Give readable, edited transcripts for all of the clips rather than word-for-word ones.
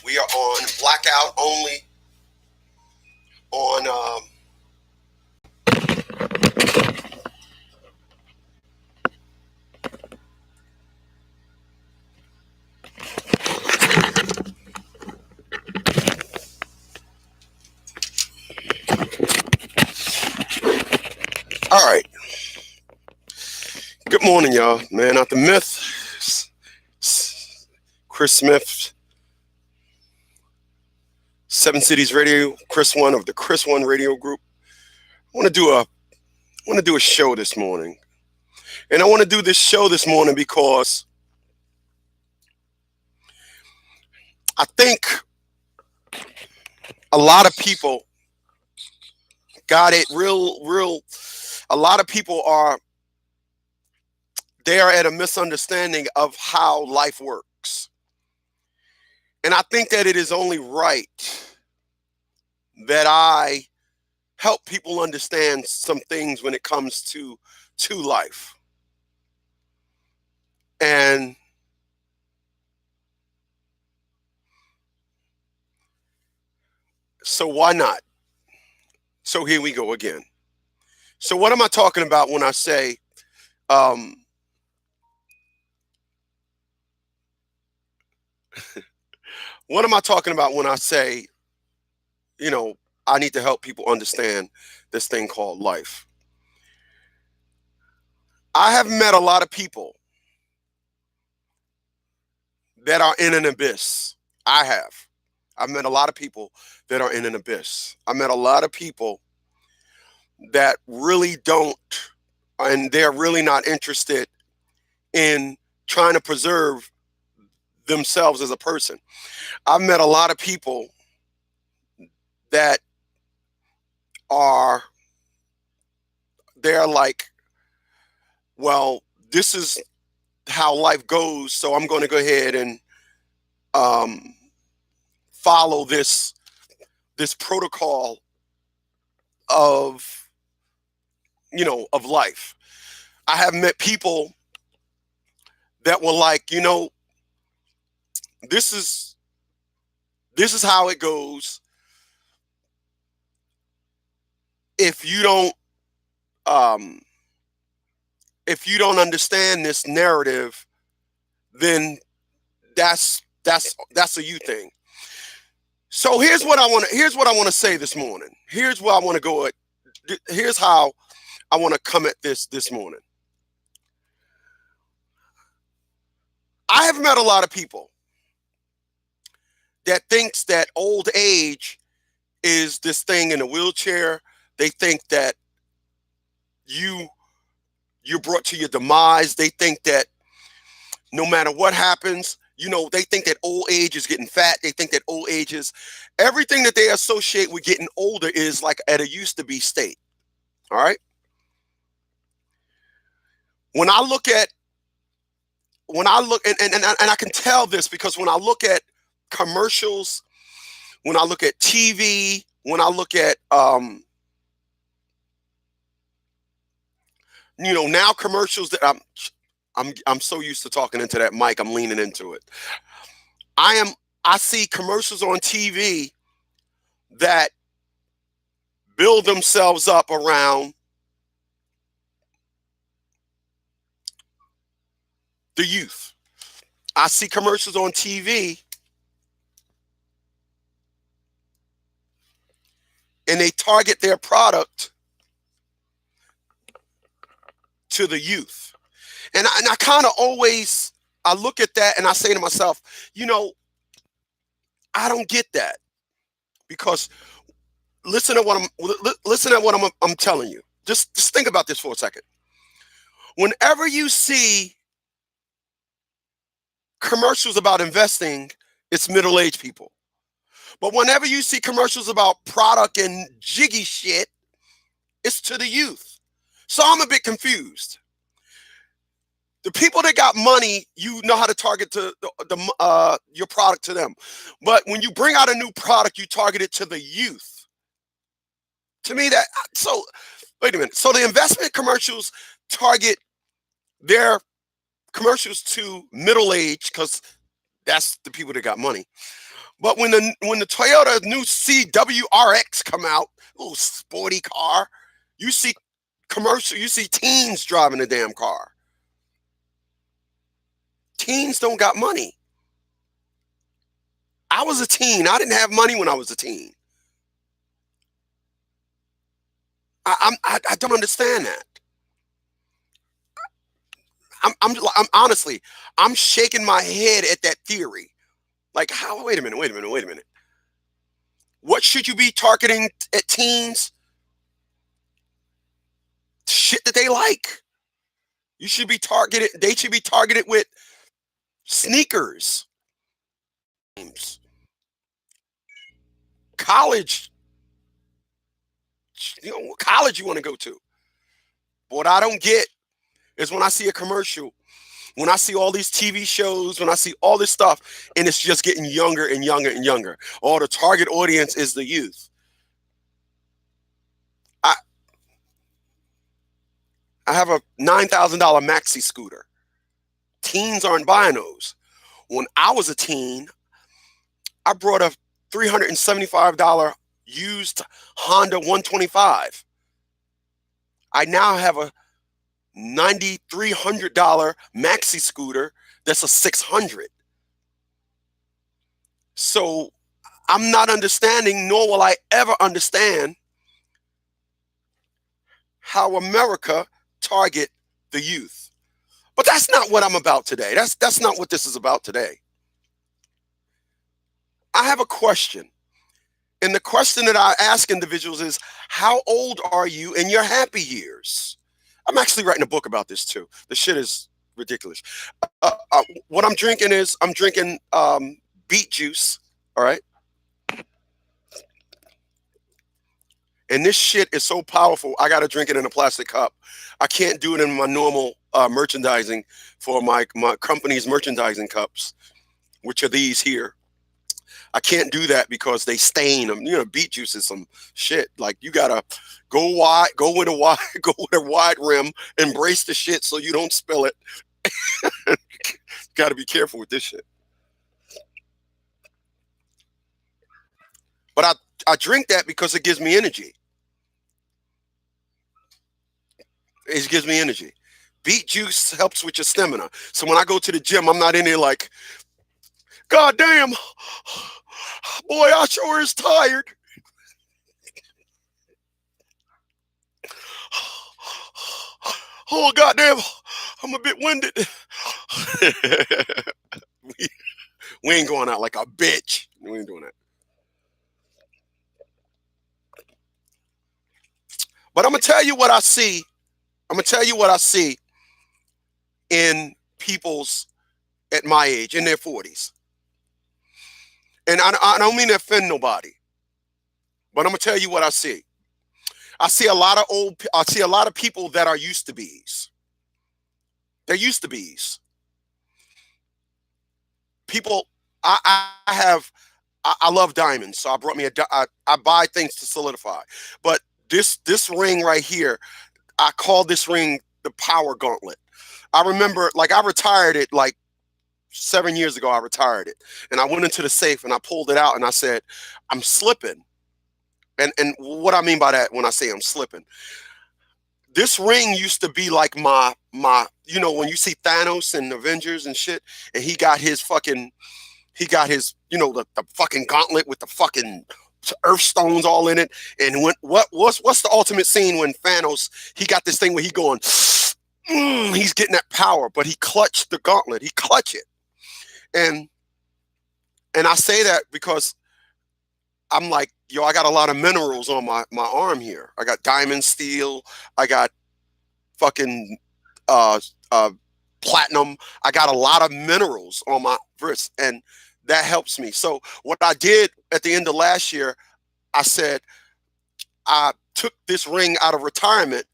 We are on blackout only on all right. Good morning, y'all. Man out the myth. Chris Smith, Seven Cities Radio, Chris One of the Chris One Radio Group. I want to do a show this morning. And I want to do this show this morning because I think a lot of people got it real. A lot of people they are at a misunderstanding of how life works. And I think that it is only right that I help people understand some things when it comes to life. And so why not? So here we go again. So what am I talking about when I say um, what am I talking about when I say, you know, I need to help people understand this thing called life? I have met a lot of people that are in an abyss. I have. I've met a lot of people that are in an abyss. I met a lot of people that really don't, and they're really not interested in trying to preserve themselves as a person. I've met a lot of people that are, they're like, well, this is how life goes, so I'm going to go ahead and um, follow this protocol of of life. I have met people that were like, this is this is how it goes. If you don't um, if you don't understand this narrative, then that's a you thing. So here's what I want to say this morning. Here's where I want to go at. Here's how I want to come at this morning. I have met a lot of people that thinks that old age is this thing in a wheelchair. They think that you you're brought to your demise. They think that no matter what happens, they think that old age is getting fat. They think that old age is everything that they associate with getting older is like at a used to be state. All right. When I look at and I can tell this because when I look at commercials, when I look at TV, when I look at now commercials that I'm so used to talking into that mic, I'm leaning into it. I see commercials on TV that build themselves up around the youth. I see commercials on TV and they target their product to the youth. And I kind of always I look at that and I say to myself, I don't get that because listen to what I'm telling you. Just think about this for a second. Whenever you see commercials about investing, it's middle-aged people. But whenever you see commercials about product and jiggy shit, it's to the youth. So I'm a bit confused. The people that got money, you know how to target your product to them. But when you bring out a new product, you target it to the youth. To me, so wait a minute. So the investment commercials target their commercials to middle age because that's the people that got money. But when the Toyota new CWRX come out, little sporty car, you see you see teens driving the damn car. Teens don't got money. I was a teen. I didn't have money when I was a teen. I don't understand that. I'm honestly, I'm shaking my head at that theory. Like, how? Wait a minute. Wait a minute. Wait a minute. What should you be targeting at teens? Shit that they like. You should be targeted. They should be targeted with sneakers, college. What college you want to go to? But what I don't get is when I see a commercial, when I see all these TV shows, when I see all this stuff, and it's just getting younger and younger and younger. Or the target audience is the youth. I I have a $9,000 maxi scooter. Teens aren't buying those. When I was a teen, I brought a $375 used Honda 125. I now have a $9,300 maxi scooter that's a 600. So I'm not understanding, nor will I ever understand how America target the youth. But that's not what I'm about today. That's not what this is about today. I have a question. And the question that I ask individuals is, how old are you in your happy years? I'm actually writing a book about this too. The shit is ridiculous. What I'm drinking is I'm drinking beet juice. All right. And this shit is so powerful. I got to drink it in a plastic cup. I can't do it in my normal merchandising for my company's merchandising cups, which are these here. I can't do that because they stain them. You know, beet juice is some shit. Like, you gotta go wide, go with a wide rim, embrace the shit so you don't spill it. Got to be careful with this shit. But I drink that because it gives me energy. It gives me energy. Beet juice helps with your stamina. So when I go to the gym, I'm not in there like, God damn, boy, I sure is tired. Oh, goddamn, I'm a bit winded. we ain't going out like a bitch. We ain't doing that. But I'm going to tell you what I see. I'm going to tell you what I see in people's at my age, in their 40s. And I don't mean to offend nobody, but I'm going to tell you what I see. I see a lot of people that are used to bees. They're used to bees. People, I love diamonds, so I brought me I buy things to solidify. But this ring right here, I call this ring the power gauntlet. I remember, like, I retired it like 7 years ago. I retired it, and I went into the safe and I pulled it out and I said, I'm slipping. And what I mean by that, when I say I'm slipping, this ring used to be like my you know, when you see Thanos and Avengers and shit, and he got his you know, the fucking gauntlet with the fucking earth stones all in it. And what's the ultimate scene when Thanos, he got this thing where he going, he's getting that power, but he clutched the gauntlet. He clutched it. And I say that because I'm like, yo, I got a lot of minerals on my arm here. I got diamond, steel. I got fucking platinum. I got a lot of minerals on my wrist, and that helps me. So what I did at the end of last year, I said, I took this ring out of retirement,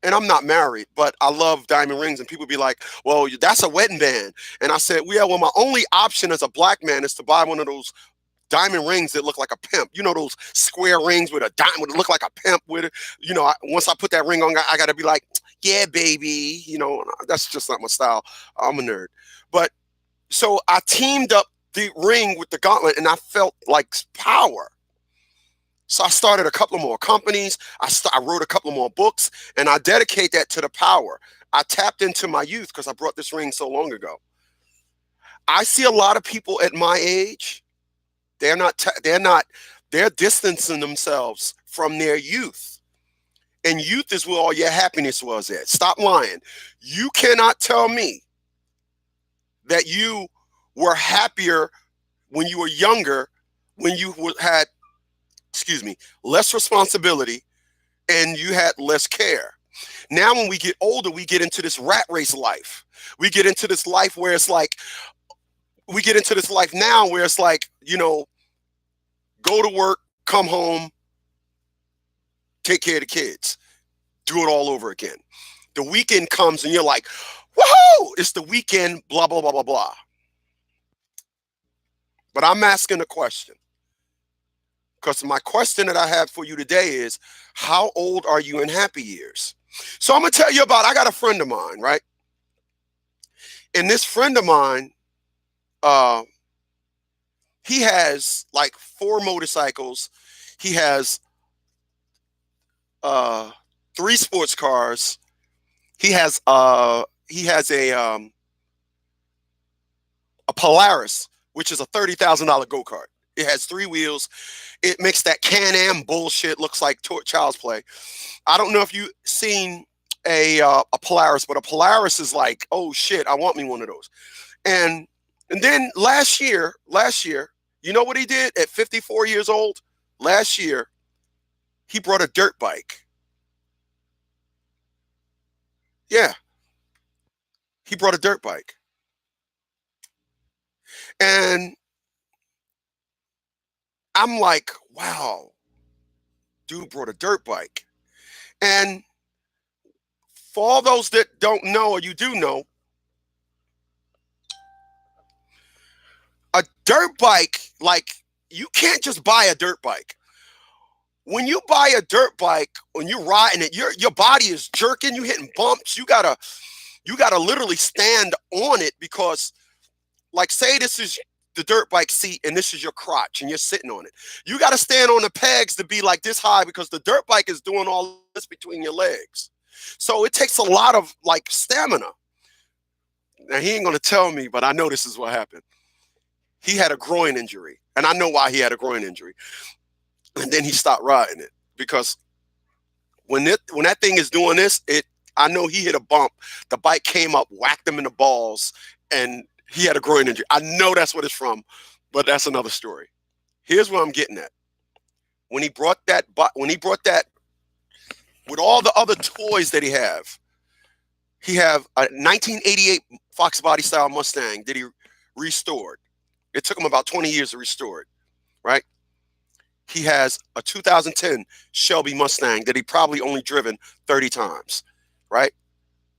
and I'm not married, but I love diamond rings. And people be like, well, that's a wedding band. And I said, well, yeah, well, my only option as a black man is to buy one of those diamond rings that look like a pimp. You know, those square rings with a diamond that look like a pimp with it. You know, once I put that ring on, I got to be like, yeah, baby. You know, that's just not my style. I'm a nerd. But so I teamed up the ring with the gauntlet, and I felt like power. So I started a couple of more companies. I wrote a couple of more books, and I dedicate that to the power. I tapped into my youth because I brought this ring so long ago. I see a lot of people at my age. They're distancing themselves from their youth. And youth is where all your happiness was at. Stop lying. You cannot tell me that you were happier when you were younger, when you had, excuse me, less responsibility and you had less care. Now, when we get older, we get into this rat race life. We get into this life where it's like, we get into this life now where it's like, go to work, come home, take care of the kids, do it all over again. The weekend comes and you're like, woohoo, it's the weekend, blah, blah, blah, blah, blah. But I'm asking a question, because my question that I have for you today is, how old are you in happy years? So I'm going to tell you about, I got a friend of mine, right? And this friend of mine, he has like 4 motorcycles. He has 3 sports cars. He has a Polaris, which is a $30,000 go-kart. It has 3 wheels. It makes that Can-Am bullshit, looks like child's play. I don't know if you've seen a Polaris, but a Polaris is like, oh shit, I want me one of those. And then last year, you know what he did at 54 years old? Last year, he brought a dirt bike. Yeah, he brought a dirt bike. And I'm like, wow, dude brought a dirt bike. And for all those that don't know, or you do know, a dirt bike, like, you can't just buy a dirt bike. When you buy a dirt bike, when you're riding it, your body is jerking, you hitting bumps. You gotta literally stand on it, because, like, say this is the dirt bike seat and this is your crotch and you're sitting on it. You got to stand on the pegs to be like this high, because the dirt bike is doing all this between your legs. So it takes a lot of like stamina. Now, he ain't going to tell me, but I know this is what happened. He had a groin injury, and I know why he had a groin injury. And then he stopped riding it, because when that thing is doing this, I know he hit a bump. The bike came up, whacked him in the balls, and he had a groin injury. I know that's what it's from, but that's another story. Here's what I'm getting at. When he brought that, with all the other toys that he have a 1988 Fox Body style Mustang that he restored. It took him about 20 years to restore it, right? He has a 2010 Shelby Mustang that he probably only driven 30 times, right?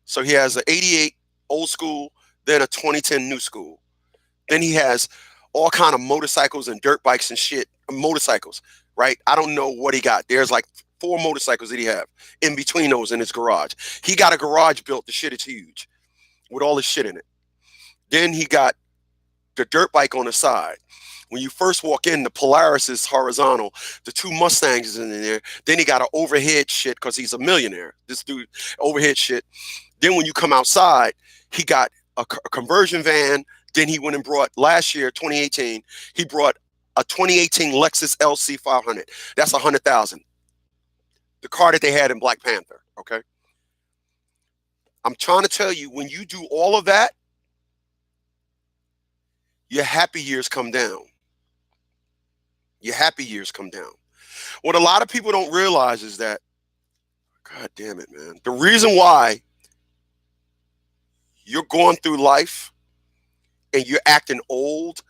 So he has an 88 old school, then a 2010 new school. Then he has all kind of motorcycles and dirt bikes and shit, motorcycles, right? I don't know what he got. There's like 4 motorcycles that he have in between those in his garage. He got a garage built. The shit is huge with all this shit in it. Then he got the dirt bike on the side. When you first walk in, the Polaris is horizontal. The 2 Mustangs is in there. Then he got an overhead shit, because he's a millionaire. This dude, overhead shit. Then when you come outside, he got a conversion van. Then he went and brought, last year, 2018, he brought a 2018 Lexus LC 500. That's $100,000. The car that they had in Black Panther, okay? I'm trying to tell you, when you do all of that, your happy years come down. Your happy years come down. What a lot of people don't realize is that, God damn it, man. The reason why you're going through life and you're acting old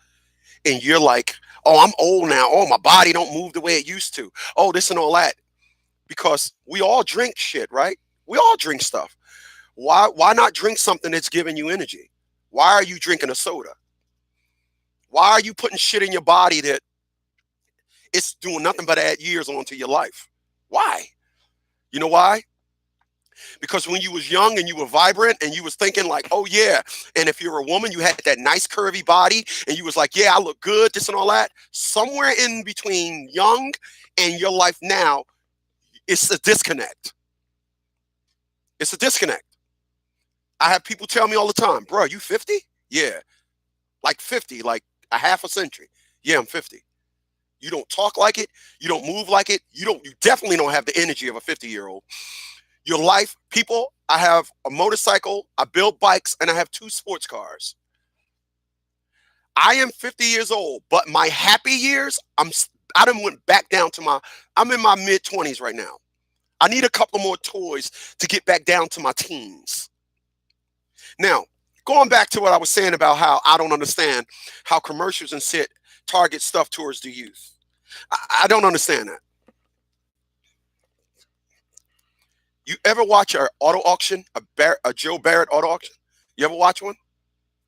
and you're like, oh, I'm old now. Oh, my body don't move the way it used to. Oh, this and all that. Because we all drink shit, right? We all drink stuff. Why not drink something that's giving you energy? Why are you drinking a soda? Why are you putting shit in your body that it's doing nothing but add years onto your life? Why? You know why? Because when you was young and you were vibrant and you was thinking like, oh yeah, and if you're a woman, you had that nice curvy body and you was like, yeah, I look good, this and all that. Somewhere in between young and your life now, it's a disconnect. It's a disconnect. I have people tell me all the time, bro, you 50? Yeah. Like 50, like a half a century. Yeah, I'm 50. You don't talk like it. You don't move like it. You definitely don't have the energy of a 50-year-old. Your life, people, I have a motorcycle, I build bikes, and I have 2 sports cars. I am 50 years old, but my happy years, I done went back down to I'm in my mid-20s right now. I need a couple more toys to get back down to my teens. Now, going back to what I was saying about how I don't understand how commercials and shit target stuff towards the youth. I don't understand that. You ever watch an auto auction, a Joe Barrett auto auction? You ever watch one?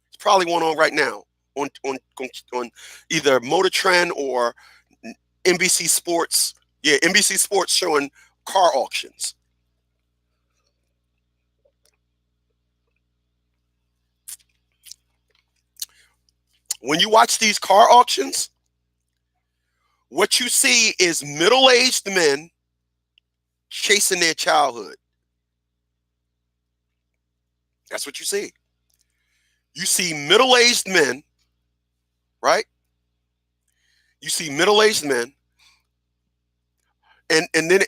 It's probably one on right now on either Motor Trend or NBC Sports. Yeah, NBC Sports showing car auctions. When you watch these car auctions, what you see is middle-aged men chasing their childhood. That's what you see. You see middle-aged men, right? You see middle-aged men, and then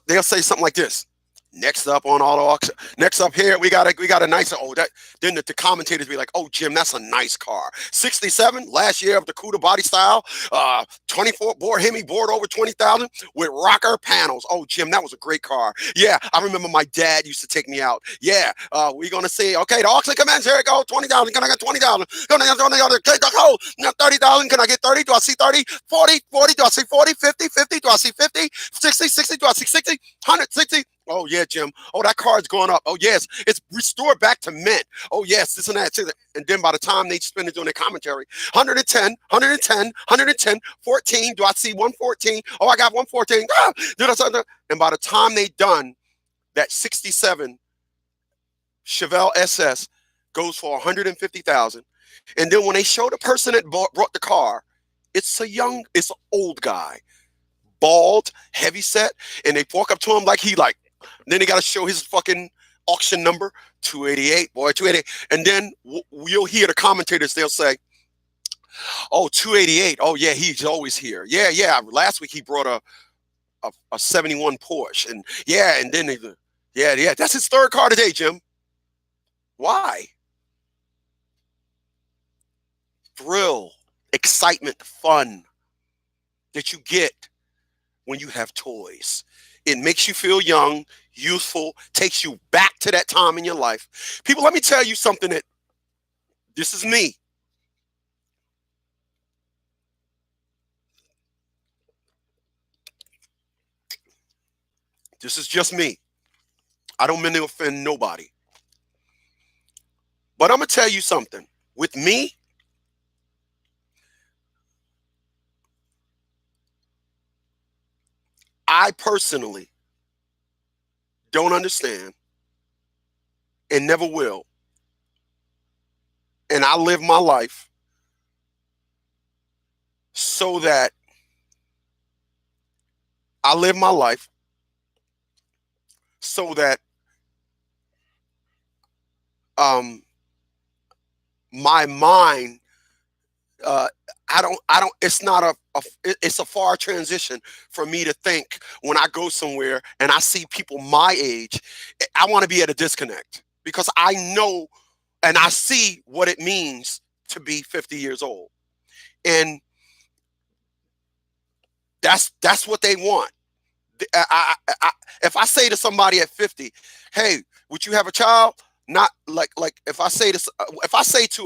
they'll say something like this. Next up on auto auction. Next up here, we got a nicer. Oh, that then the commentators be like, "Oh, Jim, that's a nice car. 67 last year of the Cuda body style. 24 bore Hemi board over 20,000 with rocker panels. Oh, Jim, that was a great car. Yeah, I remember my dad used to take me out. Yeah, we're gonna see. Okay, the auction commence. Here it go. 20,000. Can I get 20,000? Can I get 20,000? 30,000. Can I get 30? Do I see 30? 40? 40? Do I see 40? 50? 50? Do I see 50? 60? 60? Do I see 60? 160? Oh yeah, Jim. Oh, that card's going up. Oh yes, it's restored back to mint. Oh yes, this and that. And then by the time they spend it doing their commentary, 110, 110, 110, 14. Do I see 114? Oh, I got 114. And by the time they done, that 67 Chevelle SS goes for 150,000. And then when they show the person that brought the car, it's an old guy, bald, heavy set, and they walk up to him like then they got to show his fucking auction number, 288, boy, 288. And then you'll hear the commentators, they'll say, oh, 288. Oh, yeah, he's always here. Yeah, yeah. Last week he brought a 71 Porsche. And yeah, and then yeah, that's his third car today, Jim. Why? Thrill, excitement, fun that you get when you have toys. It makes you feel young, youthful, takes you back to that time in your life. People, let me tell you something that this is me. This is just me. I don't mean to offend nobody. But I'm going to tell you something. With me, I personally don't understand and never will. And I live my life so that my mind it's not it's a far transition for me to think when I go somewhere and I see people my age. I want to be at a disconnect because I know and I see what it means to be 50 years old. And that's what they want. If I say to somebody at 50, hey, would you have a child? Not like if I say to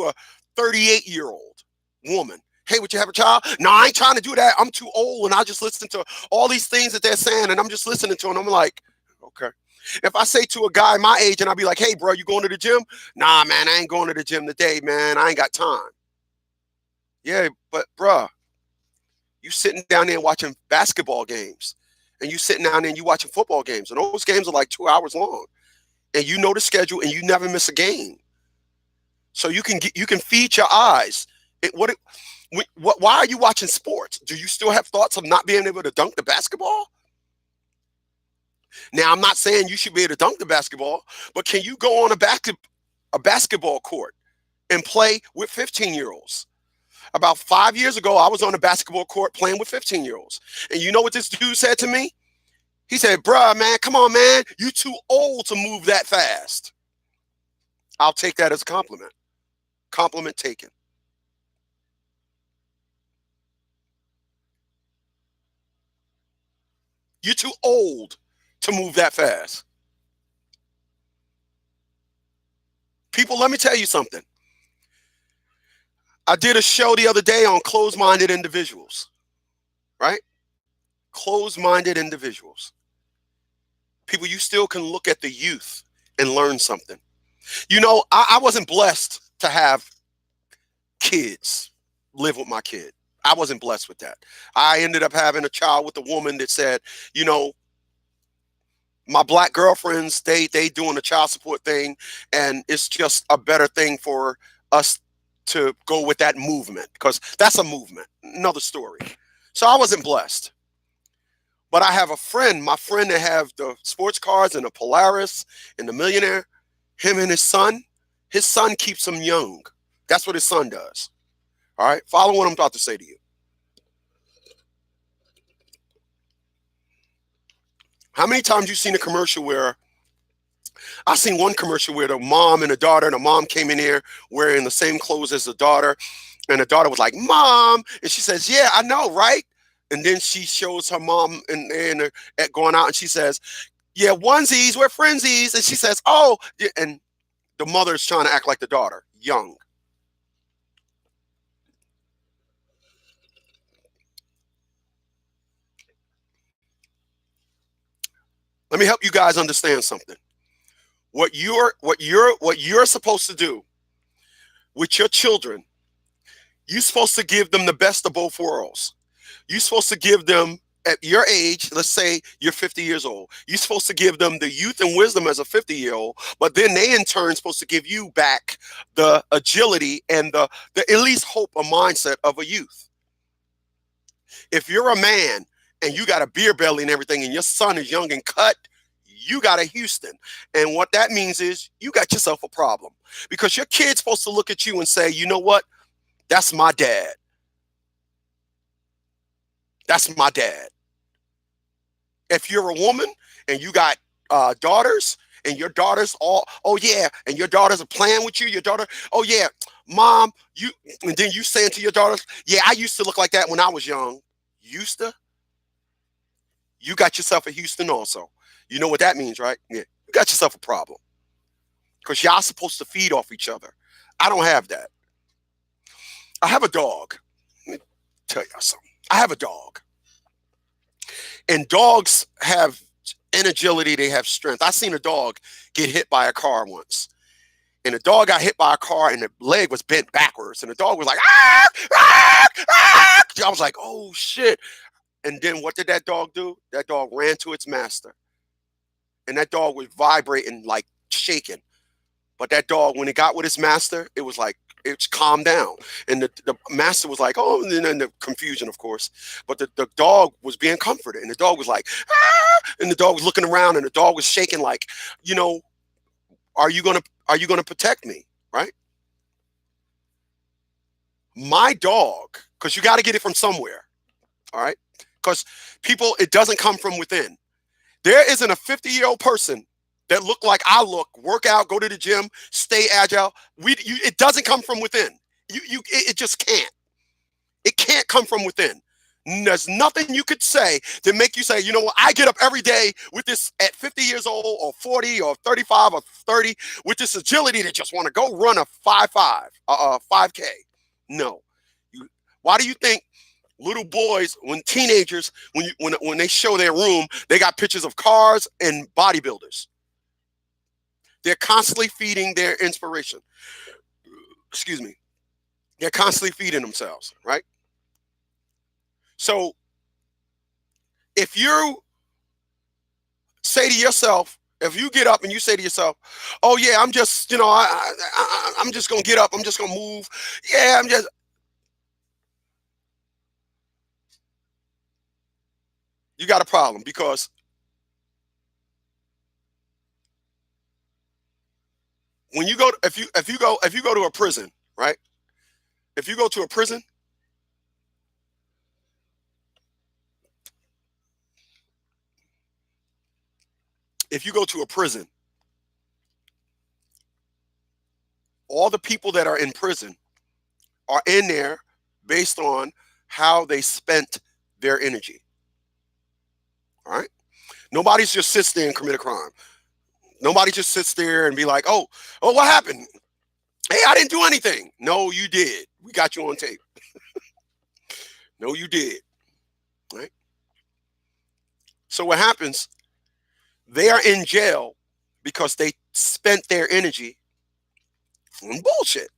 a 38-year-old woman, hey, would you have a child? No, I ain't trying to do that. I'm too old, and I just listen to all these things that they're saying, and I'm just listening to them. I'm like, okay. If I say to a guy my age, and I'll be like, hey, bro, you going to the gym? Nah, man, I ain't going to the gym today, man. I ain't got time. Yeah, but bro, you sitting down there watching basketball games, and you sitting down there and you watching football games, and those games are like 2 hours long. and you know the schedule, and you never miss a game. So you can feed your eyes. Why are you watching sports? Do you still have thoughts of not being able to dunk the basketball? Now, I'm not saying you should be able to dunk the basketball, but can you go on a basketball court and play with 15-year-olds? About 5 years ago, I was on a basketball court playing with 15-year-olds. And you know what this dude said to me? He said, bruh, man, come on, man. You too old to move that fast. I'll take that as a compliment. Compliment taken. You're too old to move that fast. People, let me tell you something. I did a show the other day on closed-minded individuals, right? Closed-minded individuals. People, you still can look at the youth and learn something. You know, I wasn't blessed to have kids, live with my kid. I wasn't blessed with that. I ended up having a child with a woman that said, you know, my black girlfriends, they doing the child support thing, and it's just a better thing for us to go with that movement, because that's a movement. Another story. So I wasn't blessed. But I have a friend, my friend that have the sports cars and the Polaris and the Millionaire, him and his son keeps him young. That's what his son does. All right, follow what I'm about to say to you. How many times you seen a commercial where I seen one commercial where the mom and the daughter, and the mom came in here wearing the same clothes as the daughter, and the daughter was like, "Mom," and she says, "Yeah, I know, right?" And then she shows her mom and at going out, and she says, "Yeah, onesies, we're frenzies," and she says, "Oh," and the mother's trying to act like the daughter, young. Let me help you guys understand something. What you're supposed to do with your children, you're supposed to give them the best of both worlds. You're supposed to give them at your age, let's say you're 50 years old, you're supposed to give them the youth and wisdom as a 50-year-old, but then they in turn supposed to give you back the agility and the at least hope, a mindset of a youth. If you're a man and you got a beer belly and everything, and your son is young and cut, you got a Houston. And what that means is you got yourself a problem, because your kid's supposed to look at you and say, you know what? That's my dad. That's my dad. If you're a woman and you got daughters, and your daughters all, oh yeah, and your daughters are playing with you, your daughter, oh yeah, mom, you, and then you saying to your daughters, yeah, I used to look like that when I was young. Used to? You got yourself a Houston also. You know what that means, right? Yeah, you got yourself a problem, because y'all supposed to feed off each other. I don't have that. I have a dog. Let me tell y'all something. I have a dog. And dogs have an agility, they have strength. I seen a dog get hit by a car once. And the dog got hit by a car, and the leg was bent backwards. And the dog was like, ah, ah, ah. I was like, oh shit. And then what did that dog do? That dog ran to its master. And that dog was vibrating, like shaking. But that dog, when it got with its master, it was like, it's calmed down. And the master was like, oh, and then the confusion, of course. But the dog was being comforted. And the dog was like, ah! And the dog was looking around, and the dog was shaking like, you know, are you gonna protect me? Right? My dog, because you got to get it from somewhere. All right. Because people, it doesn't come from within. There isn't a 50-year-old person that look like I look, work out, go to the gym, stay agile. It doesn't come from within. It just can't. It can't come from within. There's nothing you could say to make you say, you know what, I get up every day with this at 50 years old or 40 or 35 or 30 with this agility to just want to go run a 5K. No. Why do you think little boys, when teenagers, when they show their room, they got pictures of cars and bodybuilders? They're constantly feeding their inspiration. Excuse me. They're constantly feeding themselves, right? So if you say to yourself, If you get up and you say to yourself, "Oh yeah, I'm just, I'm just gonna get up. I'm just gonna move. Yeah, I'm just," you got a problem because when you go, if you go to a prison, right? If you go to a prison, if you go to a prison, all the people that are in prison are in there based on how they spent their energy. All right. Nobody just sits there and commit a crime. Nobody just sits there and be like, oh, what happened? Hey, I didn't do anything. No, you did. We got you on tape. No, you did. Right. So what happens? They are in jail because they spent their energy on bullshit.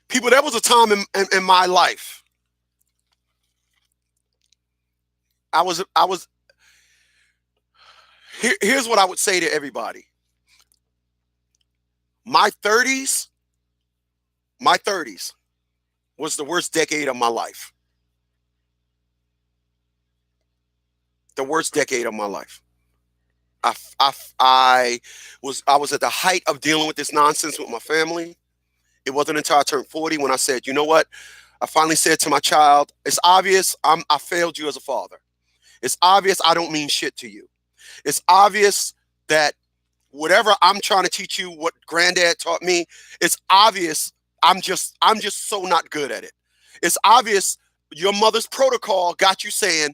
People, there was a time in my life. I was here's what I would say to everybody. My 30s, my 30s was the worst decade of my life. The worst decade of my life. I, I, I was at the height of dealing with this nonsense with my family. It wasn't until I turned 40 when I said, you know what? I finally said to my child, it's obvious I failed you as a father. It's obvious I don't mean shit to you. It's obvious that whatever I'm trying to teach you, what granddad taught me, it's obvious I'm just so not good at it. It's obvious your mother's protocol got you saying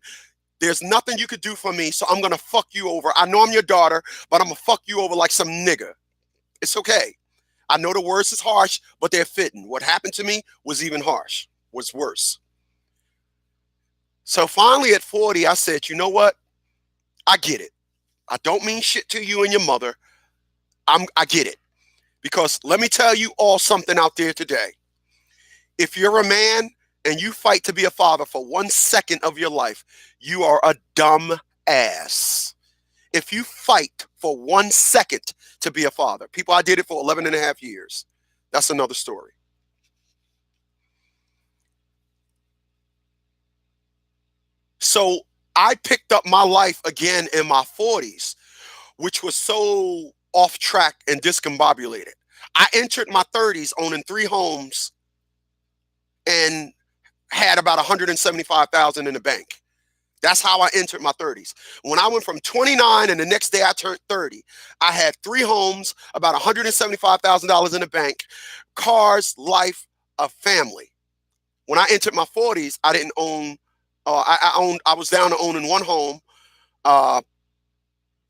there's nothing you could do for me, so I'm gonna fuck you over. I know I'm your daughter, but I'm gonna fuck you over like some nigga. It's okay. I know the words is harsh, but they're fitting. What happened to me was even harsh, was worse. So finally at 40, I said, you know what? I get it. I don't mean shit to you and your mother. I get it. Because let me tell you all something out there today. If you're a man and you fight to be a father for 1 second of your life, you are a dumb ass. If you fight for 1 second to be a father, people, I did it for 11 and a half years. That's another story. So I picked up my life again in my 40s, which was so off track and discombobulated. I entered my 30s owning 3 homes and had about 175,000 in the bank. That's how I entered my 30s. When I went from 29 and the next day I turned 30, I had 3 homes, about $175,000 in the bank, cars, life, a family. When I entered my 40s, I didn't own. I was down to owning 1 home, uh,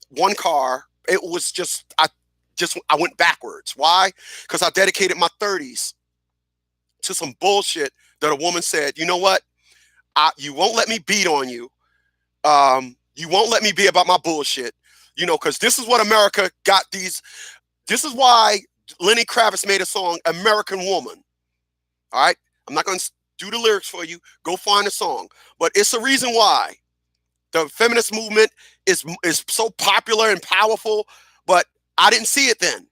1 car. It was I went backwards. Why? Because I dedicated my 30s to some bullshit that a woman said, you know what? You won't let me beat on you. You won't let me be about my bullshit. Because this is what America got these. This is why Lenny Kravitz made a song, American Woman. All right. I'm not going to do the lyrics for you. Go find a song. But it's the reason why the feminist movement is so popular and powerful, but I didn't see it then.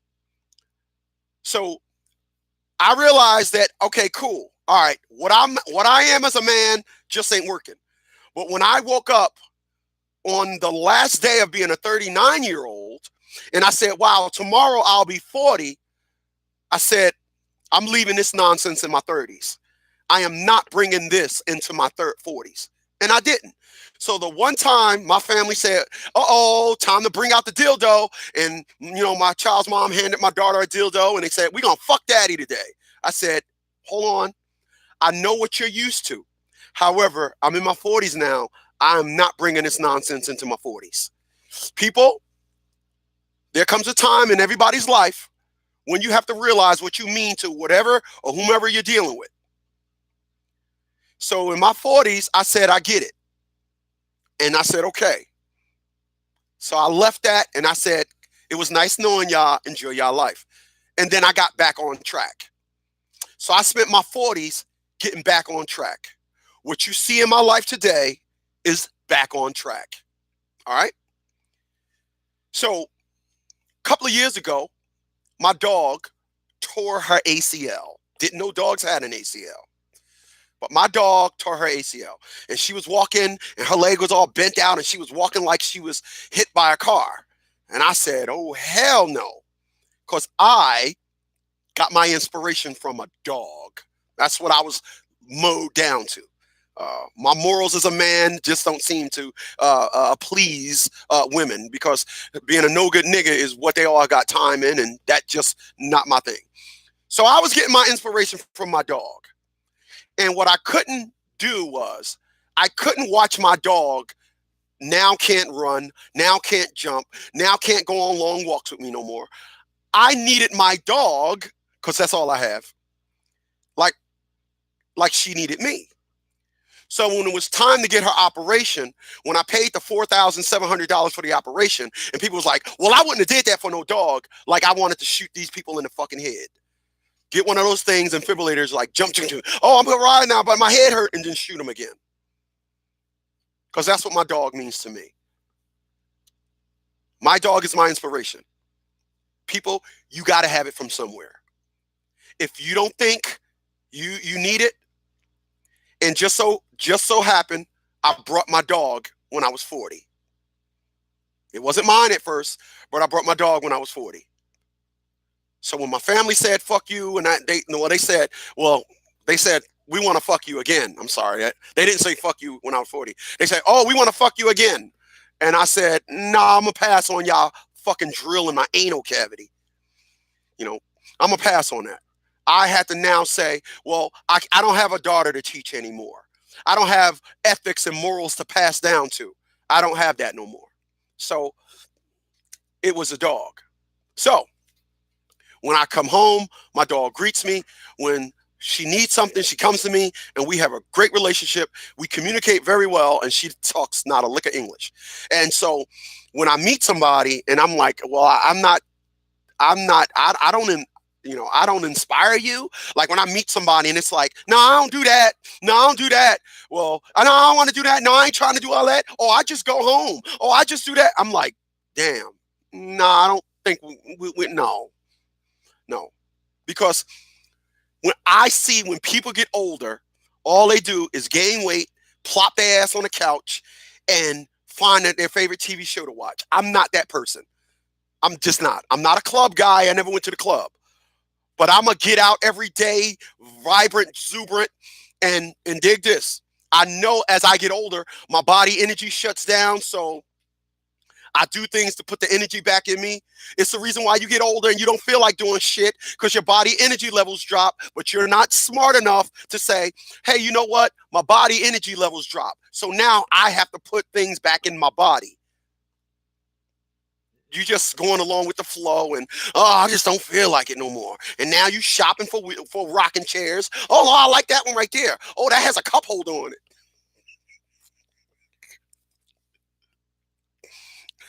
So I realized that, okay, cool. All right, what I am as a man just ain't working. But when I woke up on the last day of being a 39-year-old and I said, wow, tomorrow I'll be 40, I said, I'm leaving this nonsense in my 30s. I am not bringing this into my 40s. And I didn't. So the one time my family said, uh-oh, time to bring out the dildo. And, my child's mom handed my daughter a dildo and they said, we're going to fuck daddy today. I said, hold on. I know what you're used to. However, I'm in my 40s now. I'm not bringing this nonsense into my 40s. People, there comes a time in everybody's life when you have to realize what you mean to whatever or whomever you're dealing with. So in my 40s, I said, I get it. And I said, okay. So I left that and I said, it was nice knowing y'all. Enjoy y'all life. And then I got back on track. So I spent my 40s getting back on track. what you see in my life today is back on track. All right. So a couple of years ago, my dog tore her ACL. Didn't know dogs had an ACL. But my dog tore her ACL. And she was walking and her leg was all bent out and she was walking like she was hit by a car. And I said, oh, hell no. Because I got my inspiration from a dog. That's what I was mowed down to. My morals as a man just don't seem to please women, because being a no good nigga is what they all got time in, and that just not my thing. So I was getting my inspiration from my dog. And what I couldn't do was I couldn't watch my dog now can't run, now can't jump, now can't go on long walks with me no more. I needed my dog, because that's all I have, like she needed me. So when it was time to get her operation, when I paid the $4,700 for the operation, and people was like, well, I wouldn't have did that for no dog. Like I wanted to shoot these people in the fucking head. Get one of those things, and defibrillators, like jump. Oh, I'm going to ride now, but my head hurt, and then shoot them again. Because that's what my dog means to me. My dog is my inspiration. People, you got to have it from somewhere. If you don't think you need it, and just so happened, I brought my dog when I was 40. It wasn't mine at first, but I brought my dog when I was 40. So when my family said "fuck you," and they said, we want to fuck you again. I'm sorry, they didn't say "fuck you" when I was 40. They said, "Oh, we want to fuck you again," and I said, "Nah, I'm gonna pass on y'all fucking drill in my anal cavity. I'm gonna pass on that." I had to now say, well, I don't have a daughter to teach anymore. I don't have ethics and morals to pass down to. I don't have that no more. So it was a dog. So when I come home, my dog greets me. When she needs something, she comes to me, and we have a great relationship. We communicate very well, and she talks not a lick of English. And so when I meet somebody and I'm like, well, I don't inspire you. Like when I meet somebody and it's like, no, I don't do that. No, I don't do that. Well, I don't want to do that. No, I ain't trying to do all that. Oh, I just go home. Oh, I just do that. I'm like, damn. No, I don't think no. Because when people get older, all they do is gain weight, plop their ass on the couch, and find their favorite TV show to watch. I'm not that person. I'm just not. I'm not a club guy. I never went to the club. But I'm going to get out every day, vibrant, exuberant, and dig this. I know as I get older, my body energy shuts down, so I do things to put the energy back in me. It's the reason why you get older and you don't feel like doing shit, because your body energy levels drop, but you're not smart enough to say, hey, you know what? My body energy levels drop. So now I have to put things back in my body. You just going along with the flow, and I just don't feel like it no more. And now you shopping for rocking chairs. Oh, I like that one right there. Oh, that has a cup holder on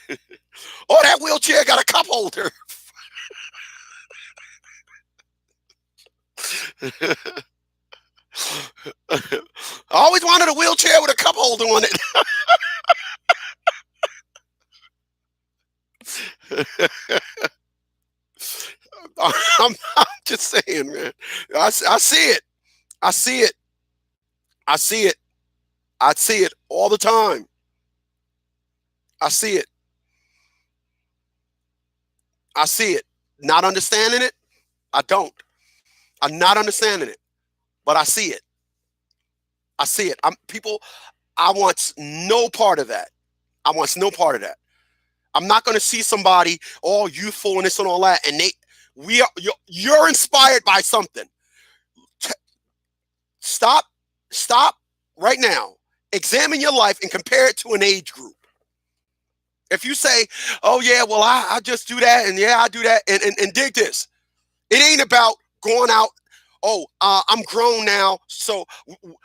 it. Oh, that wheelchair got a cup holder. I always wanted a wheelchair with a cup holder on it. I'm just saying, man. I see it. I see it. I see it. I see it all the time. I see it. I see it. Not understanding it? I don't. I'm not understanding it, but I see it. I see it. I want no part of that. I want no part of that. I'm not going to see somebody all youthful and this and all that, and you're inspired by something. Stop right now. Examine your life and compare it to an age group. If you say, oh yeah, well I just do that, and yeah, I do that, and dig this. It ain't about going out. Oh, I'm grown now, so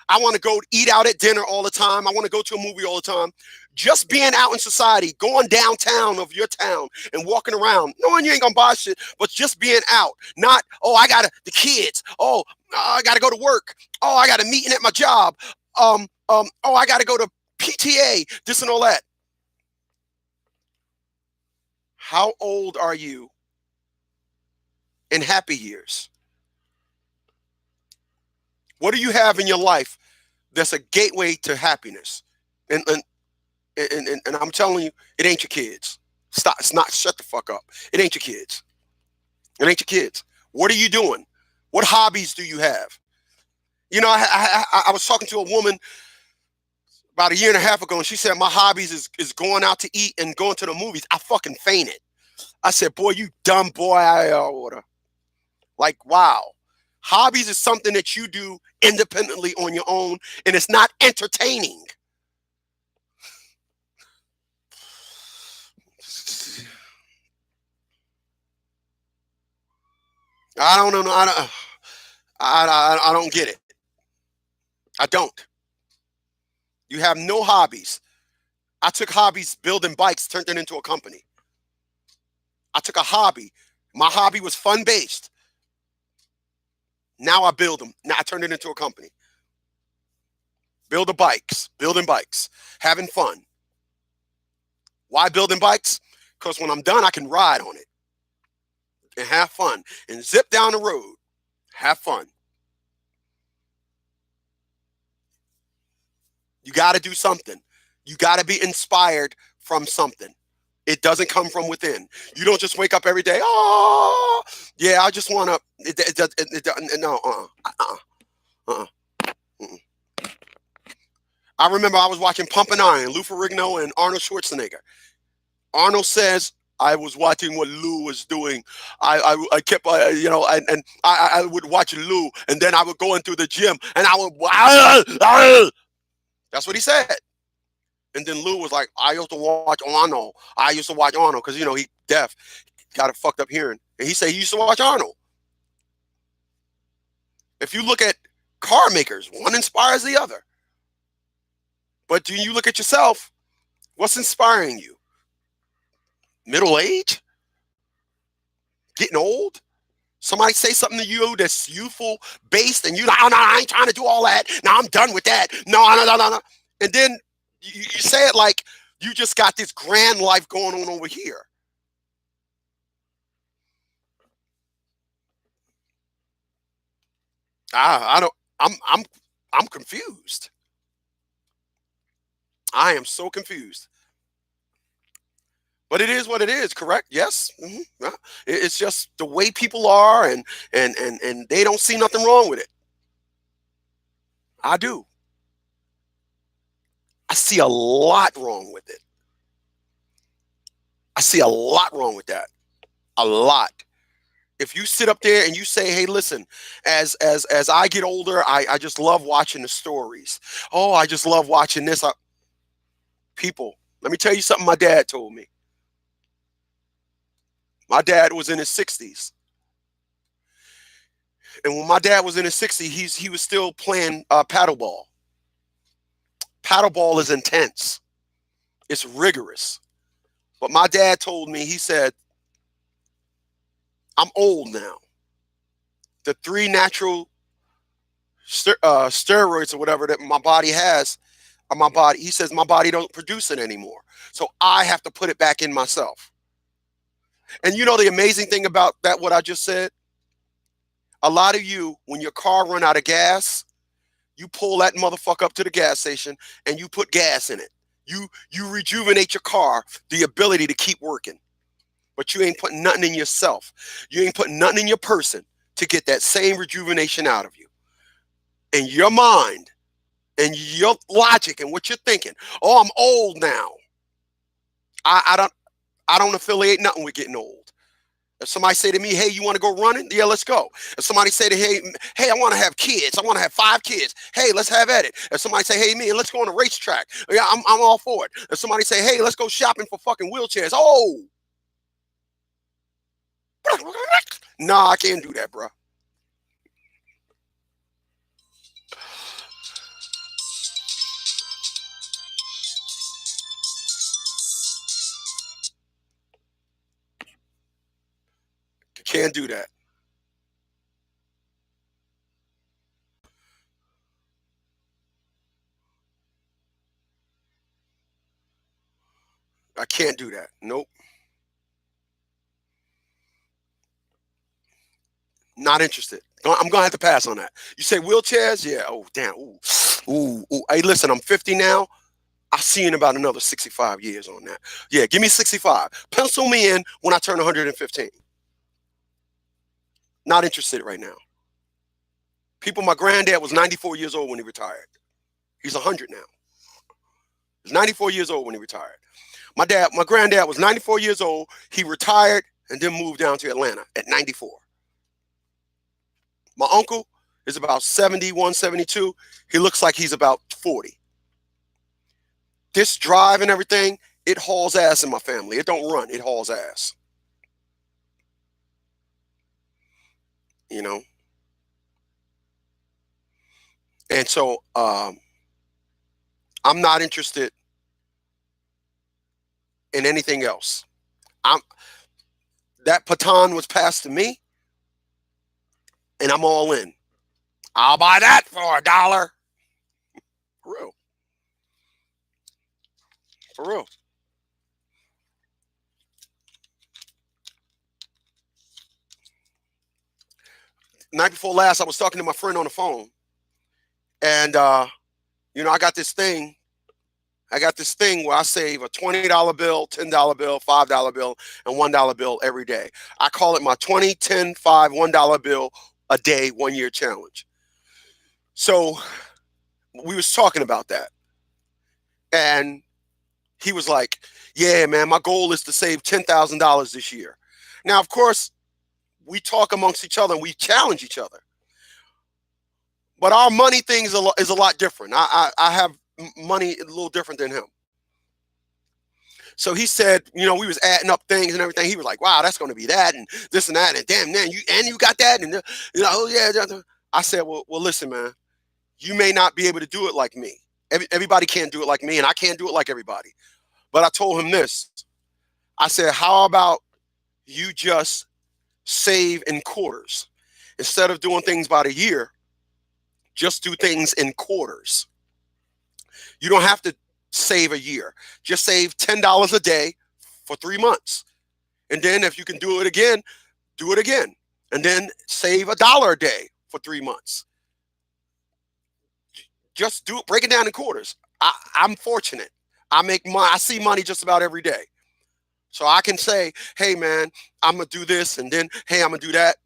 I want to go eat out at dinner all the time. I want to go to a movie all the time. Just being out in society, going downtown of your town and walking around, knowing you ain't gonna buy shit, but just being out. Not, oh, I got the kids. Oh, I got to go to work. Oh, I got a meeting at my job. I got to go to PTA, this and all that. How old are you in happy years? What do you have in your life that's a gateway to happiness? And I'm telling you, it ain't your kids. Stop. It's not. Shut the fuck up. It ain't your kids. It ain't your kids. What are you doing? What hobbies do you have? You know, I was talking to a woman about a year and a half ago, and she said my hobbies is going out to eat and going to the movies. I fucking fainted. I said, boy, you dumb boy. Like, wow. Hobbies is something that you do independently on your own, and it's not entertaining. I don't know. I don't get it. I don't. You have no hobbies. I took hobbies building bikes, turned it into a company. I took a hobby. My hobby was fun based. Now I build them. Now I turned it into a company. Building bikes, having fun. Why building bikes? Because when I'm done, I can ride on it and have fun and zip down the road. Have fun. You got to do something. You got to be inspired from something. It doesn't come from within. You don't just wake up every day. Oh, yeah, I just want to. No, I remember I was watching Pumping Iron, Lou Ferrigno and Arnold Schwarzenegger. Arnold says, I was watching what Lou was doing. I kept, I would watch Lou, and then I would go into the gym, and I would, that's what he said. And then Lou was like, I used to watch Arnold. I used to watch Arnold because, he deaf, got a fucked up hearing. And he said he used to watch Arnold. If you look at car makers, one inspires the other. But when you look at yourself, what's inspiring you? Middle age? Getting old? Somebody say something to you that's youthful based, and you like, oh, no, I ain't trying to do all that. No, I'm done with that. No. And then you say it like you just got this grand life going on over here. I'm confused. I am so confused. But it is what it is, correct? Yes. Yeah. It's just the way people are, and they don't see nothing wrong with it. I do. I see a lot wrong with it. I see a lot wrong with that. A lot. If you sit up there and you say, hey, listen, as I get older, I just love watching the stories. Oh, I just love watching this. People, let me tell you something my dad told me. My dad was in his 60s. And when my dad was in his 60s, he was still playing paddleball. Paddleball is intense. It's rigorous. But my dad told me, he said, I'm old now. The three natural steroids or whatever that my body has, my body, he says, my body don't produce it anymore. So I have to put it back in myself. And you know the amazing thing about that, what I just said? A lot of you, when your car run out of gas, you pull that motherfucker up to the gas station and you put gas in it. You rejuvenate your car, the ability to keep working. But you ain't putting nothing in yourself. You ain't putting nothing in your person to get that same rejuvenation out of you. And your mind and your logic and what you're thinking. Oh, I'm old now. I don't affiliate nothing with getting old. If somebody say to me, hey, you want to go running? Yeah, let's go. If somebody say to hey, I want to have kids. I want to have 5 kids. Hey, let's have at it. If somebody say, hey, man, let's go on a racetrack. Yeah, I'm all for it. If somebody say, hey, let's go shopping for fucking wheelchairs. Oh. Nah, I can't do that, bro. Can't do that. I can't do that. Nope. Not interested. I'm gonna have to pass on that. You say wheelchairs? Yeah. Oh damn. Ooh. Ooh. Ooh. Hey, listen, I'm 50 now. I'll see you in about another 65 years on that. Yeah, give me 65. Pencil me in when I turn 115. Not interested right now. People, my granddad was 94 years old when he retired. He's 100 now. He's 94 years old when he retired. My granddad was 94 years old. He retired and then moved down to Atlanta at 94. My uncle is about 71, 72. He looks like he's about 40. This drive and everything, it hauls ass in my family. It don't run, it hauls ass. You know? And so I'm not interested in anything else. I'm that baton was passed to me, and I'm all in. I'll buy that for $1. For real. For real. Night before last, I was talking to my friend on the phone, and I got this thing. I got this thing where I save a $20 bill, $10 bill, $5 bill, and $1 bill every day. I call it my 20, 10, 5, $1 bill a day 1 year challenge. So we was talking about that, and he was like, "Yeah, man, my goal is to save $10,000 this year." Now, of course, we talk amongst each other and we challenge each other, but our money thing is a lot different. I have money a little different than him. So he said, we was adding up things and everything. He was like, "Wow, that's going to be that and this and that and damn, man, you got that and oh yeah." I said, well, listen, man, you may not be able to do it like me. Everybody can't do it like me, and I can't do it like everybody. But I told him this. I said, "How about you just save in quarters instead of doing things by the year? Just do things in quarters. You don't have to save a year. Just save $10 a day for 3 months. And then if you can do it again, do it again. And then save $1 a day for 3 months. Just do it, break it down in quarters." I'm fortunate. I see money just about every day. So I can say, "Hey man, I'm gonna do this," and then, "Hey, I'm gonna do that."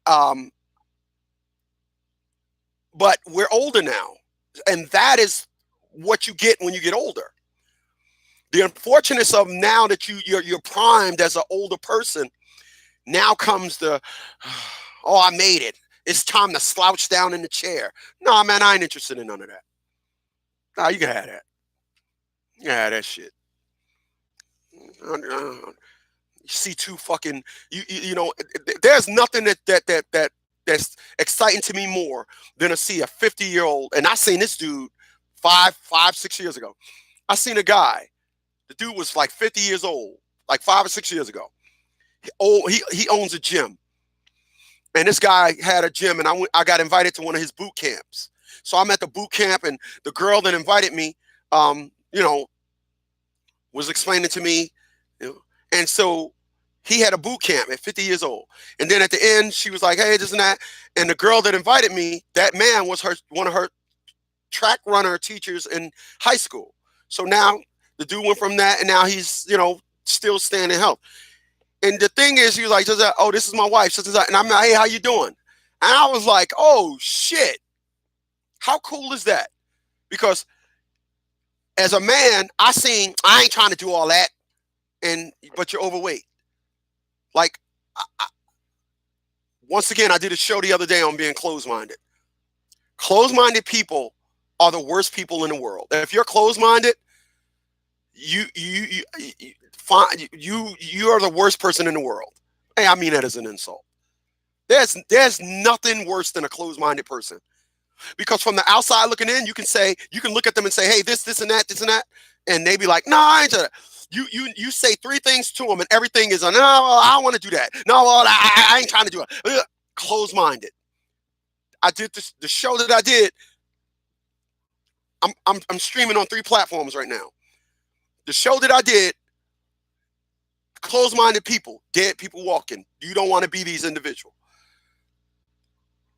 Um, but we're older now, and that is what you get when you get older. The unfortunateness of now that you're primed as an older person, now comes the, "Oh, I made it. It's time to slouch down in the chair." No, man, I ain't interested in none of that. No, you can have that. You can have that shit. You see two fucking there's nothing that's exciting to me more than to see a 50-year-old. And I seen this dude 6 years ago. I seen a guy. The dude was like 50 years old, like 5 or 6 years ago. He owns a gym, and this guy had a gym, and I got invited to one of his boot camps. So I'm at the boot camp, and the girl that invited me, um, you know, was explaining to me, and so he had a boot camp at 50 years old. And then at the end, she was like, "Hey, this and that." And the girl that invited me, that man was one of her track runner teachers in high school. So now the dude went from that, and now he's, still staying in health. And the thing is, he was like, "Oh, this is my wife." And I'm like, "Hey, how you doing?" And I was like, "Oh shit, how cool is that?" Because as a man, I ain't trying to do all that, but you're overweight. Like, once again, I did a show the other day on being closed-minded. Closed-minded people are the worst people in the world. If you're closed-minded, you are the worst person in the world. Hey, I mean that as an insult. There's nothing worse than a closed-minded person, because from the outside looking in, you can look at them and say, "Hey, this and that," and they be like, "No, I ain't doing that." You say three things to them, and everything is, "No, well, I don't want to do that. No, well, I ain't trying to do it." Closed-minded. I did the show that I did. I'm streaming on 3 platforms right now. The show that I did, closed-minded people, dead people walking. You don't want to be these individuals.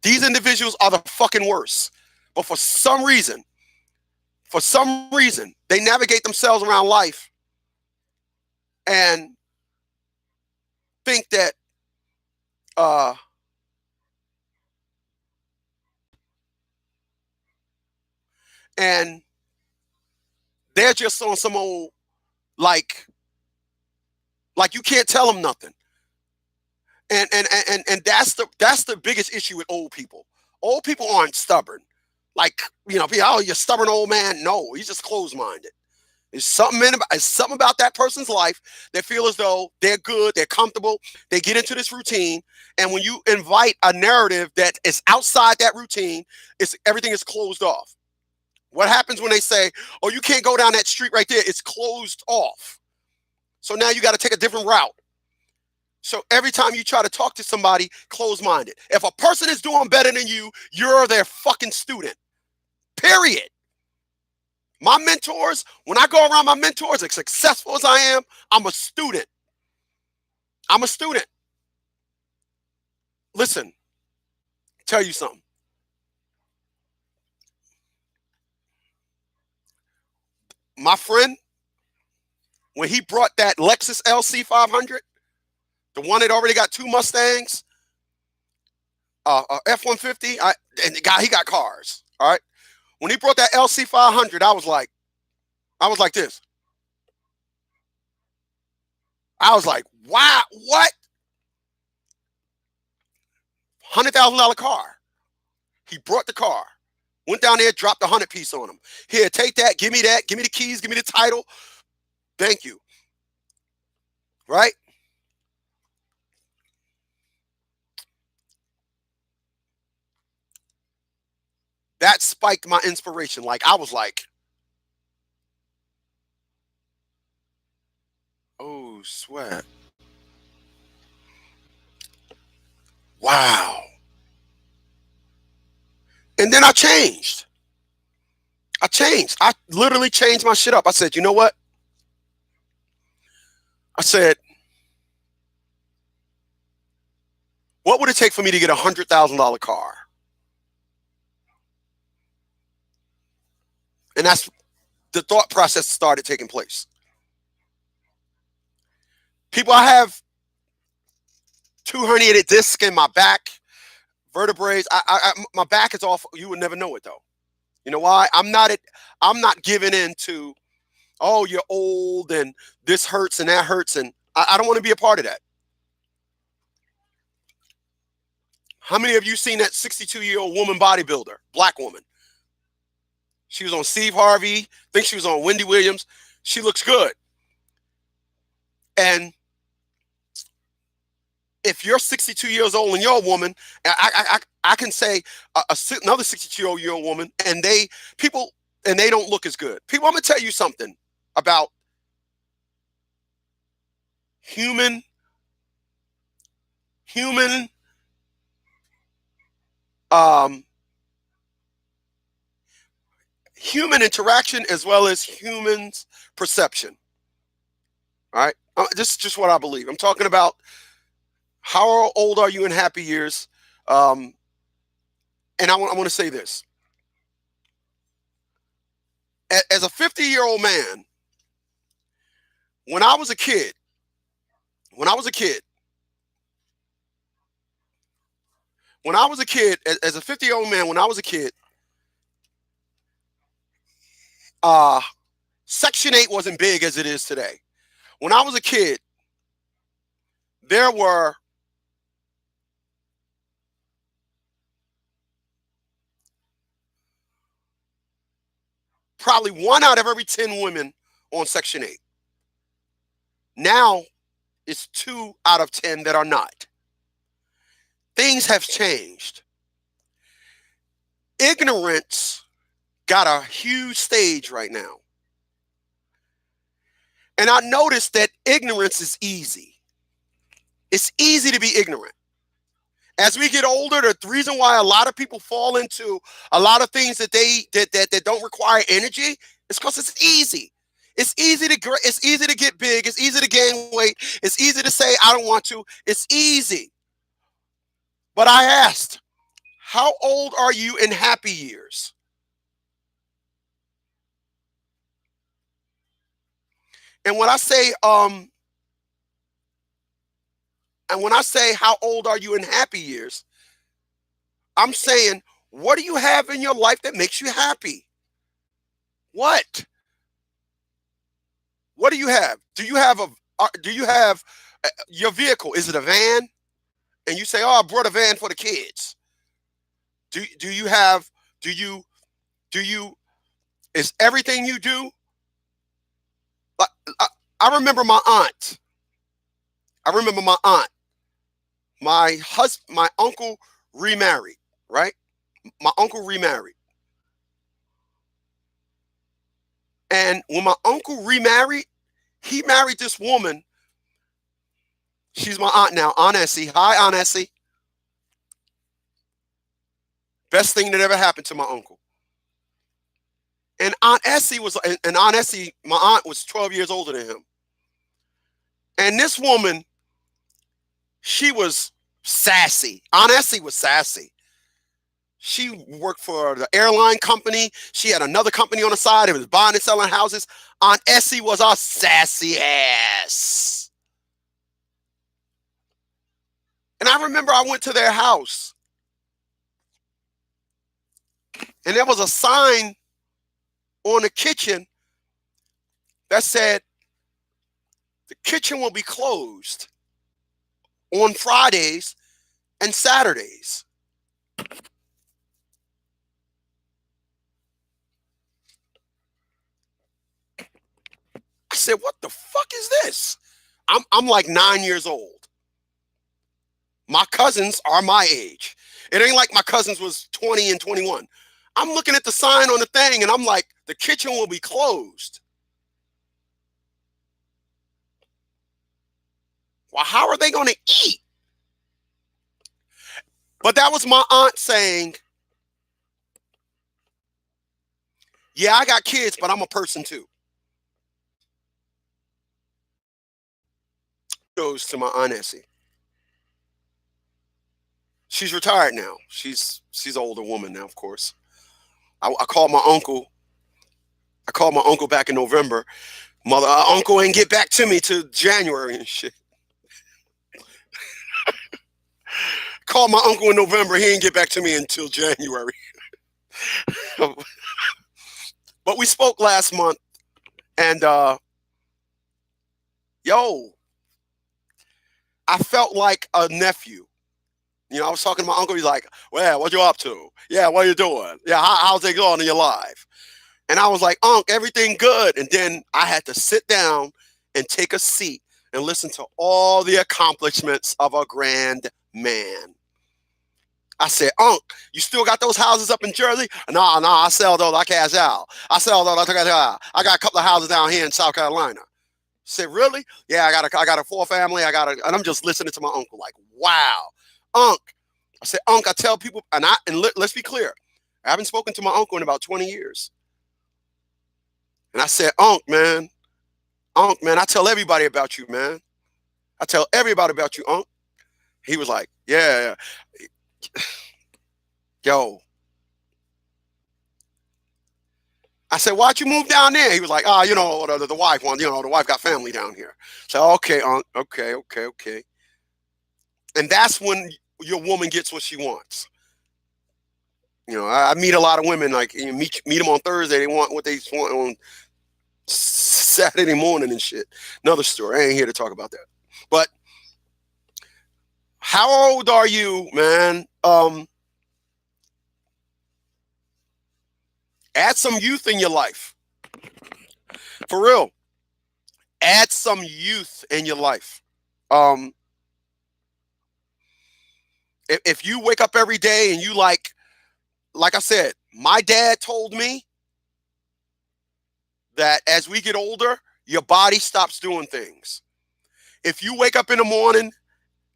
These individuals are the fucking worst. But for some reason, they navigate themselves around life and think that and they're just on some old like you can't tell them nothing. And that's the biggest issue with old people. Old people aren't stubborn. Like, oh, you're a stubborn old man. No, he's just closed-minded. There's something about that person's life that feel as though they're good, they're comfortable, they get into this routine, and when you invite a narrative that is outside that routine, everything is closed off. What happens when they say, oh, you can't go down that street right there? It's closed off. So now you got to take a different route. So every time you try to talk to somebody, closed-minded. If a person is doing better than you, you're their fucking student. Period. My mentors, when I go around my mentors, as successful as I am, I'm a student. I'm a student. Listen, tell you something. My friend, when he brought that Lexus LC 500, the one that already got 2 Mustangs, F-150, and he got cars. All right. When he brought that LC 500, I was like this. I was like, wow, what? $100,000 car. He brought the car. Went down there, dropped a 100-piece on him. Here, take that. Give me that. Give me the keys. Give me the title. Thank you. Right? That spiked my inspiration. Like, I was like, oh, sweat. Wow. And then I changed. I literally changed my shit up. I said, you know what? I said, what would it take for me to get a $100,000 car? And that's the thought process started taking place. People, I have 2 herniated discs in my back, vertebrae. My back is off. You would never know it though. You know why? I'm not giving in to, oh, you're old and this hurts and that hurts, and I don't want to be a part of that. How many of you seen that 62-year-old woman bodybuilder, black woman? She was on Steve Harvey. I think she was on Wendy Williams. She looks good. And if you're 62 years old and you're a woman, I can say another 62-year-old woman, and they don't look as good. People, I'm gonna tell you something about human interaction as well as humans' perception. All right, this is just what I believe. I'm talking about how old are you in happy years, and I want to say this. As a 50-year-old man, when I was a kid, as a 50-year-old man, when I was a kid, Section 8 wasn't big as it is today. When I was a kid, there were probably 1 out of every 10 women on Section 8. Now it's 2 out of 10 that are not. Things have changed. Ignorance got a huge stage right now. And I noticed that ignorance is easy. It's easy to be ignorant. As we get older, the reason why a lot of people fall into a lot of things that don't require energy is because it's easy. It's easy to get big. It's easy to gain weight. It's easy to say I don't want to. It's easy. But I asked, how old are you in happy years? And when I say how old are you in happy years, I'm saying, what do you have in your life that makes you happy? What? What do you have? Do you have your vehicle? Is it a van? And you say, "Oh, I brought a van for the kids." Do you have do you do you is everything you do? Like, I remember my aunt. I remember my aunt. My uncle remarried, right? My uncle remarried. And when my uncle remarried, he married this woman. She's my aunt now, Aunt Essie. Hi, Aunt Essie. Best thing that ever happened to my uncle. And Aunt Essie, my aunt was 12 years older than him. And this woman, she was sassy. Aunt Essie was sassy. She worked for the airline company. She had another company on the side. It was buying and selling houses. Aunt Essie was a sassy ass. And I remember I went to their house. And there was a sign on the kitchen that said, the kitchen will be closed on Fridays and Saturdays. I said, what the fuck is this? I'm like 9 years old. My cousins are my age. It ain't like my cousins was 20 and 21. I'm looking at the sign on the thing and I'm like, the kitchen will be closed. Well, how are they going to eat? But that was my aunt saying, yeah, I got kids, but I'm a person too. Goes to my Aunt Essie. She's retired now. She's an older woman now, of course. I called my uncle. I called my uncle back in November. Uncle ain't get back to me till January and shit. Called my uncle in November. He didn't get back to me until January. But we spoke last month, and I felt like a nephew. You know, I was talking to my uncle. He's like, "Well, what you up to? Yeah, what are you doing? Yeah, how's it going in your life?" And I was like, "Unc, everything good." And then I had to sit down and take a seat and listen to all the accomplishments of a grand man. I said, "Unc, you still got those houses up in Jersey?" "No, I sell those. I cash out. I sell those. I got a couple of houses down here in South Carolina." I said, "Really?" "Yeah, I got a 4-family. And I'm just listening to my uncle like, wow, Unc." I said, "Unc, I tell people, let's be clear, I haven't spoken to my uncle in about 20 years. And I said, Unc, man, I tell everybody about you, man. I tell everybody about you, Unc." He was like, "Yeah. Yo." I said, "Why'd you move down there?" He was like, "Oh, the wife one, the wife got family down here." So, okay, Unc, okay. And that's when your woman gets what she wants. I meet a lot of women, like, you meet them on Thursday, they want what they want on Saturday morning and shit. Another story. I ain't here to talk about that. But how old are you, man? Add some youth in your life. For real. Add some youth in your life. If you wake up every day and you like I said, my dad told me that as we get older, your body stops doing things. If you wake up in the morning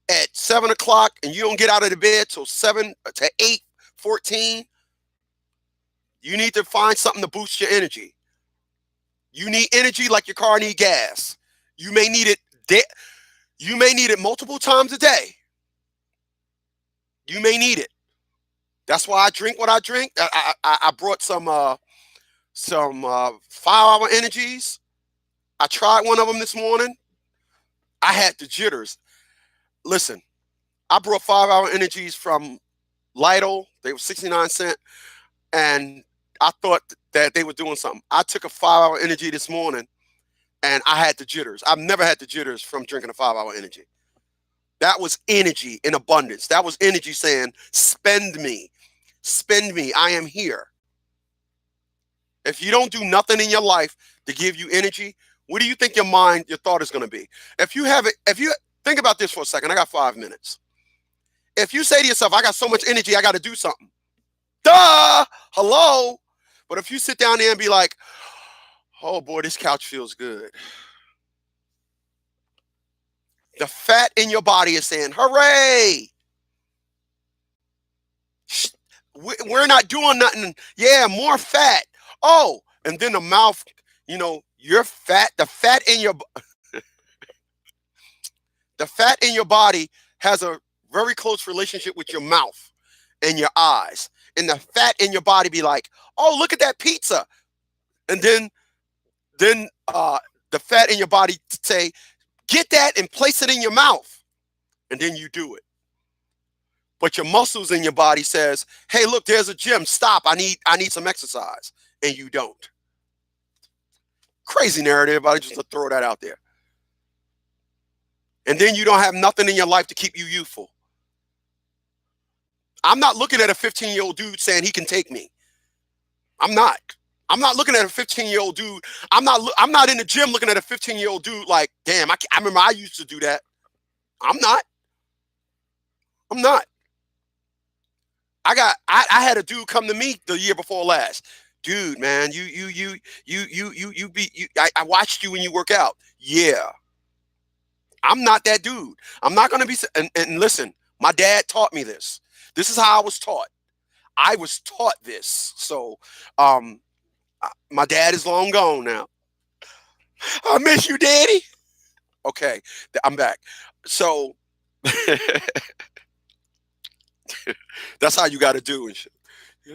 at 7 o'clock and you don't get out of the bed till 7 to 8:14, you need to find something to boost your energy. You need energy like your car need gas. You may need it. You may need it multiple times a day. You may need it. That's why I drink what I drink. I brought some 5 hour energies. I tried one of them this morning. I had the jitters. Listen, I brought 5 hour energies from Lidl. They were 69 cents, and I thought that they were doing something. I took a 5 hour energy this morning, and I had the jitters. I've never had the jitters from drinking a 5 hour energy. That was energy in abundance. That was energy saying, spend me, spend me. I am here. If you don't do nothing in your life to give you energy, what do you think your thought is going to be? If you think about this for a second, I got 5 minutes. If you say to yourself, I got so much energy, I got to do something. Duh, hello. But if you sit down there and be like, oh boy, this couch feels good. The fat in your body is saying, hooray. We're not doing nothing. Yeah, more fat. Oh, and then the mouth, your fat, the fat in your body has a very close relationship with your mouth and your eyes. And the fat in your body be like, oh, look at that pizza. And then the fat in your body say, get that and place it in your mouth. And then you do it. But your muscles in your body says, hey, look, there's a gym. Stop. I need some exercise. And you don't. Crazy narrative. I just to throw that out there. And then you don't have nothing in your life to keep you youthful. I'm not looking at a 15-year-old dude saying he can take me. I'm not looking at a 15-year-old dude. I'm not in the gym looking at a 15-year-old dude like, damn, I remember I used to do that. I'm not. I had a dude come to me the year before last. Dude, man, I watched you when you work out. Yeah. I'm not that dude. I'm not going to be, and listen, my dad taught me this. This is how I was taught. I was taught this. So, my dad is long gone now. I miss you, Daddy. Okay, I'm back. So, that's how you got to do and shit.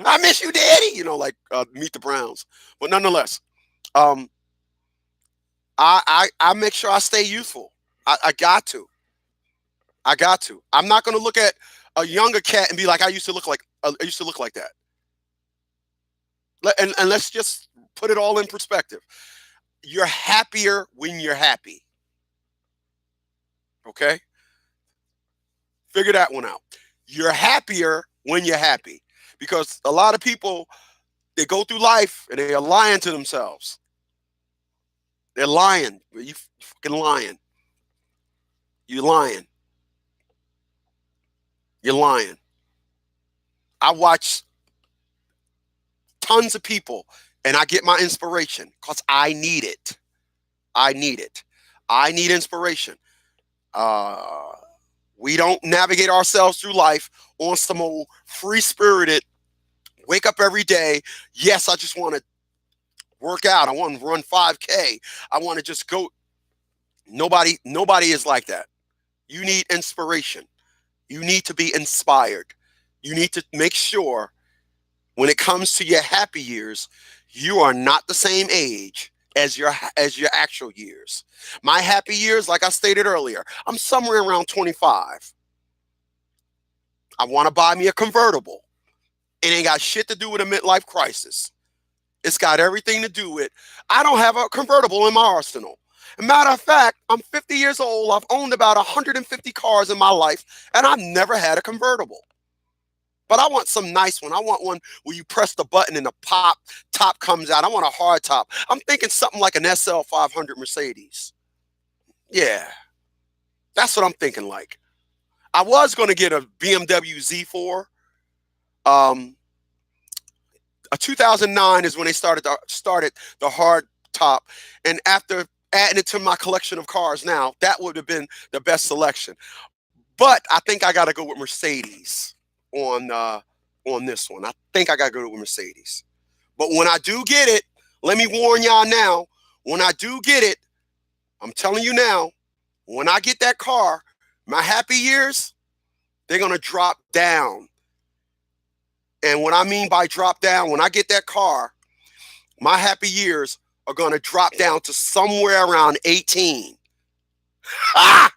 I miss you, Daddy. Like Meet the Browns. But nonetheless, I make sure I stay youthful. I got to. I'm not going to look at a younger cat and be like, I used to look like that. And let's just put it all in perspective. You're happier when you're happy. Okay? Figure that one out. You're happier when you're happy. Because a lot of people, they go through life and they are lying to themselves. They're lying. You fucking lying. You're lying. You're lying. I watch tons of people and I get my inspiration because I need it. I need inspiration. We don't navigate ourselves through life on some old free-spirited, wake up every day. Yes, I just want to work out. I want to run 5K. I want to just go. Nobody is like that. You need inspiration. You need to be inspired. You need to make sure when it comes to your happy years, you are not the same age as your actual years. My happy years, like I stated earlier, I'm somewhere around 25. I want to buy me a convertible. It ain't got shit to do with a midlife crisis. It's got everything to do with, I don't have a convertible in my arsenal. Matter of fact, I'm 50 years old. I've owned about 150 cars in my life, and I've never had a convertible. But I want some nice one. I want one where you press the button and the top comes out. I want a hard top. I'm thinking something like an SL 500 Mercedes. Yeah, that's what I'm thinking like. I was going to get a BMW Z4. A 2009 is when they started the hard top. And after adding it to my collection of cars now, that would have been the best selection. But I think I got to go with Mercedes on this one. I think I got to go with Mercedes. But when I do get it, let me warn y'all now, When I do get it, I'm telling you now, when I get that car, my happy years, they're going to drop down. And what I mean by drop down, when I get that car, my happy years are going to drop down to somewhere around 18. Ah!